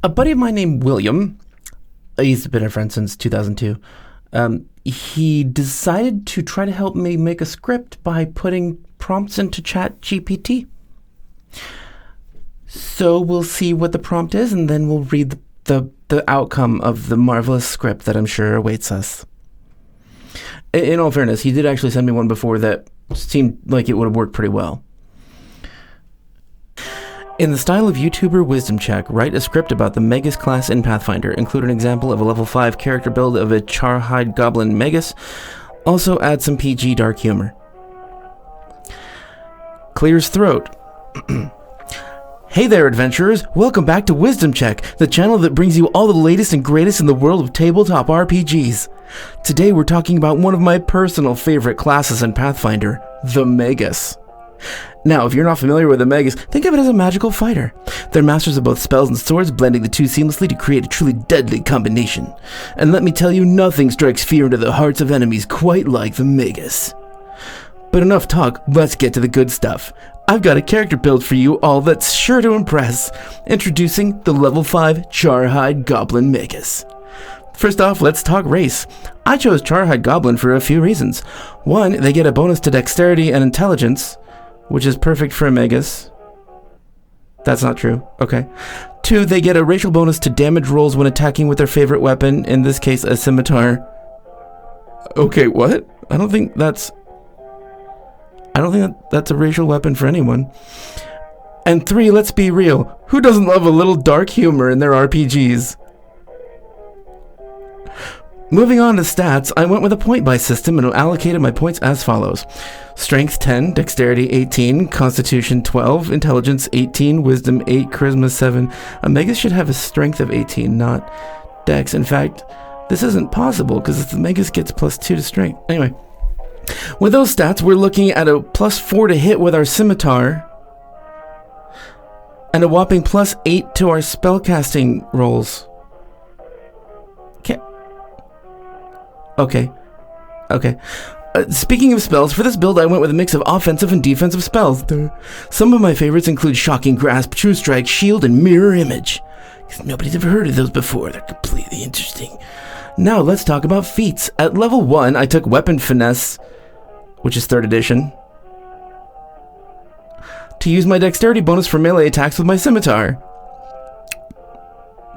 A buddy of mine named William, he's been a friend since 2002, he decided to try to help me make a script by putting prompts into Chat GPT. So we'll see what the prompt is, and then we'll read the outcome of the marvelous script that I'm sure awaits us. In all fairness, he did actually send me one before that seemed like it would have worked pretty well. In the style of YouTuber Wisdom Check, write a script about the Magus Class in Pathfinder. Include an example of a level 5 character build of a Charhide Goblin Magus. Also add some PG dark humor. Clears throat. Hey there, adventurers! Welcome back to Wisdom Check, the channel that brings you all the latest and greatest in the world of tabletop RPGs. Today we're talking about one of my personal favorite classes in Pathfinder, the Magus. Now, if you're not familiar with the Magus, think of it as a magical fighter. They're masters of both spells and swords, blending the two seamlessly to create a truly deadly combination. And let me tell you, nothing strikes fear into the hearts of enemies quite like the Magus. But enough talk, let's get to the good stuff. I've got a character build for you all that's sure to impress. Introducing the level 5 Charhide Goblin Magus. First off, let's talk race. I chose Charhide Goblin for a few reasons. One, they get a bonus to dexterity and intelligence, which is perfect for a Magus. That's not true. Okay. 2, they get a racial bonus to damage rolls when attacking with their favorite weapon, in this case a scimitar. Okay, what? I don't think that's a racial weapon for anyone. And 3, let's be real. Who doesn't love a little dark humor in their RPGs? Moving on to stats, I went with a point-buy system and allocated my points as follows. Strength 10, Dexterity 18, Constitution 12, Intelligence 18, Wisdom 8, Charisma 7. A Magus should have a Strength of 18, not Dex. In fact, this isn't possible because the Magus gets +2 to Strength. Anyway. With those stats, we're looking at a +4 to hit with our scimitar, and a whopping +8 to our spellcasting rolls. Okay. Speaking of spells, for this build I went with a mix of offensive and defensive spells. Some of my favorites include Shocking Grasp, True Strike, Shield, and Mirror Image. Nobody's ever heard of those before. They're completely interesting. Now let's talk about feats. At level 1, I took Weapon Finesse, which is 3rd edition, to use my dexterity bonus for melee attacks with my scimitar.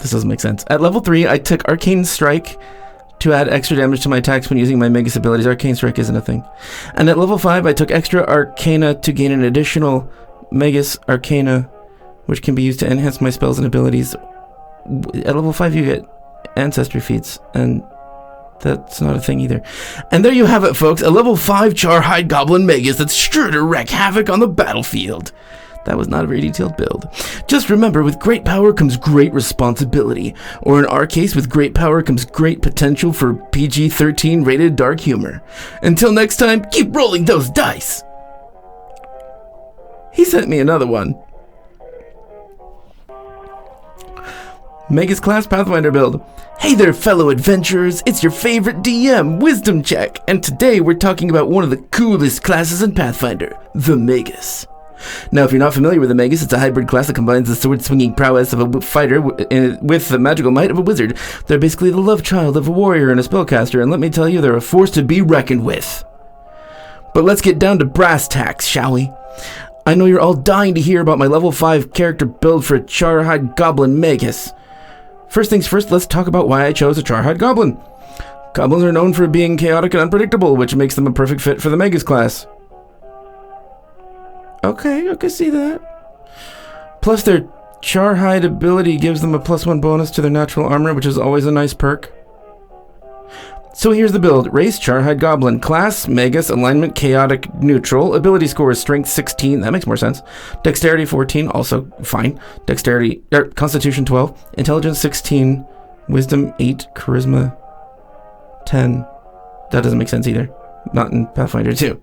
This doesn't make sense. At level 3, I took Arcane Strike to add extra damage to my attacks when using my Magus abilities. Arcane Strike isn't a thing. And at level 5, I took extra Arcana to gain an additional Magus Arcana, which can be used to enhance my spells and abilities. At level 5, you get Ancestry feats, and that's not a thing either. And there you have it, folks, a level 5 Charhide Goblin Magus that's sure to wreak havoc on the battlefield. That was not a very detailed build. Just remember, with great power comes great responsibility, or in our case, with great power comes great potential for PG-13 rated dark humor. Until next time, keep rolling those dice! He sent me another one. Magus Class Pathfinder build. Hey there, fellow adventurers, it's your favorite DM, Wisdom Check, and today we're talking about one of the coolest classes in Pathfinder, the Magus. Now, if you're not familiar with the Magus, it's a hybrid class that combines the sword-swinging prowess of a fighter with the magical might of a wizard. They're basically the love child of a warrior and a spellcaster, and let me tell you, they're a force to be reckoned with. But let's get down to brass tacks, shall we? I know you're all dying to hear about my level 5 character build for a Charhide Goblin Magus. First things first, let's talk about why I chose a Charhide Goblin. Goblins are known for being chaotic and unpredictable, which makes them a perfect fit for the Magus class. Okay, I can see that. Plus, their Charhide ability gives them a +1 bonus to their natural armor, which is always a nice perk. So here's the build. Race, Charhide Goblin. Class, Magus. Alignment, Chaotic, Neutral. Ability score is Strength 16. That makes more sense. Dexterity 14, also fine. Constitution 12. Intelligence 16. Wisdom 8. Charisma 10. That doesn't make sense either. Not in Pathfinder 2.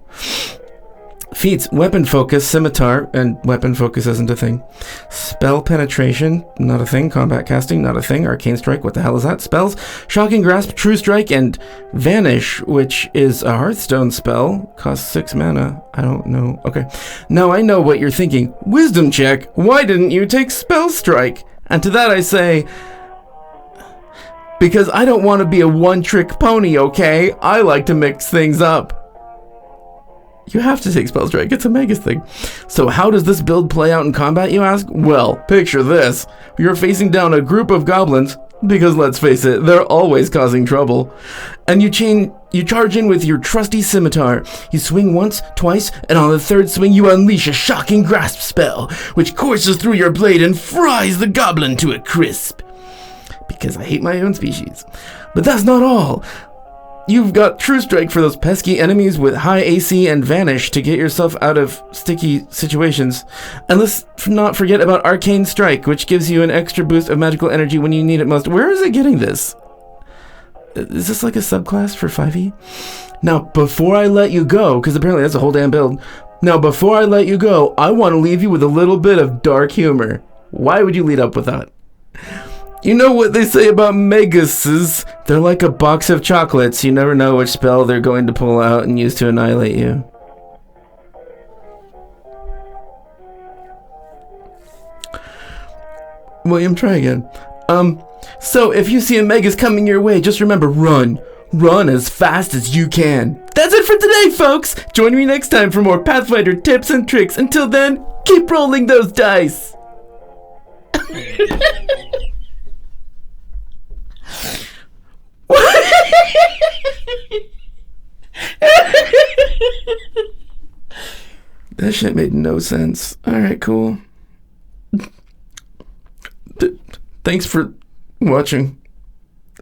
Feats, Weapon Focus, Scimitar, and Weapon Focus isn't a thing. Spell Penetration, not a thing. Combat Casting, not a thing. Arcane Strike, what the hell is that? Spells, Shocking Grasp, True Strike, and Vanish, which is a Hearthstone spell. Costs 6 mana. I don't know. Okay. Now I know what you're thinking. Wisdom Check, why didn't you take Spell Strike? And to that I say, because I don't want to be a one-trick pony, okay? I like to mix things up. You have to take spell strike, it's a Magus thing. So how does this build play out in combat, you ask? Well, picture this. You're facing down a group of goblins, because let's face it, they're always causing trouble. And you charge in with your trusty scimitar. You swing once, twice, and on the third swing you unleash a shocking grasp spell, which courses through your blade and fries the goblin to a crisp. Because I hate my own species. But that's not all. You've got True Strike for those pesky enemies with high AC and Vanish to get yourself out of sticky situations. And let's not forget about Arcane Strike, which gives you an extra boost of magical energy when you need it most. Where is it getting this? Is this like a subclass for 5e? Now, before I let you go, because apparently that's a whole damn build. Now, before I let you go, I want to leave you with a little bit of dark humor. Why would you lead up with that? You know what they say about Maguses? They're like a box of chocolates. You never know which spell they're going to pull out and use to annihilate you. William, try again. So if you see a Magus coming your way, just remember, run. Run as fast as you can. That's it for today, folks. Join me next time for more Pathfinder tips and tricks. Until then, keep rolling those dice. That shit made no sense. Alright, cool. Thanks for watching.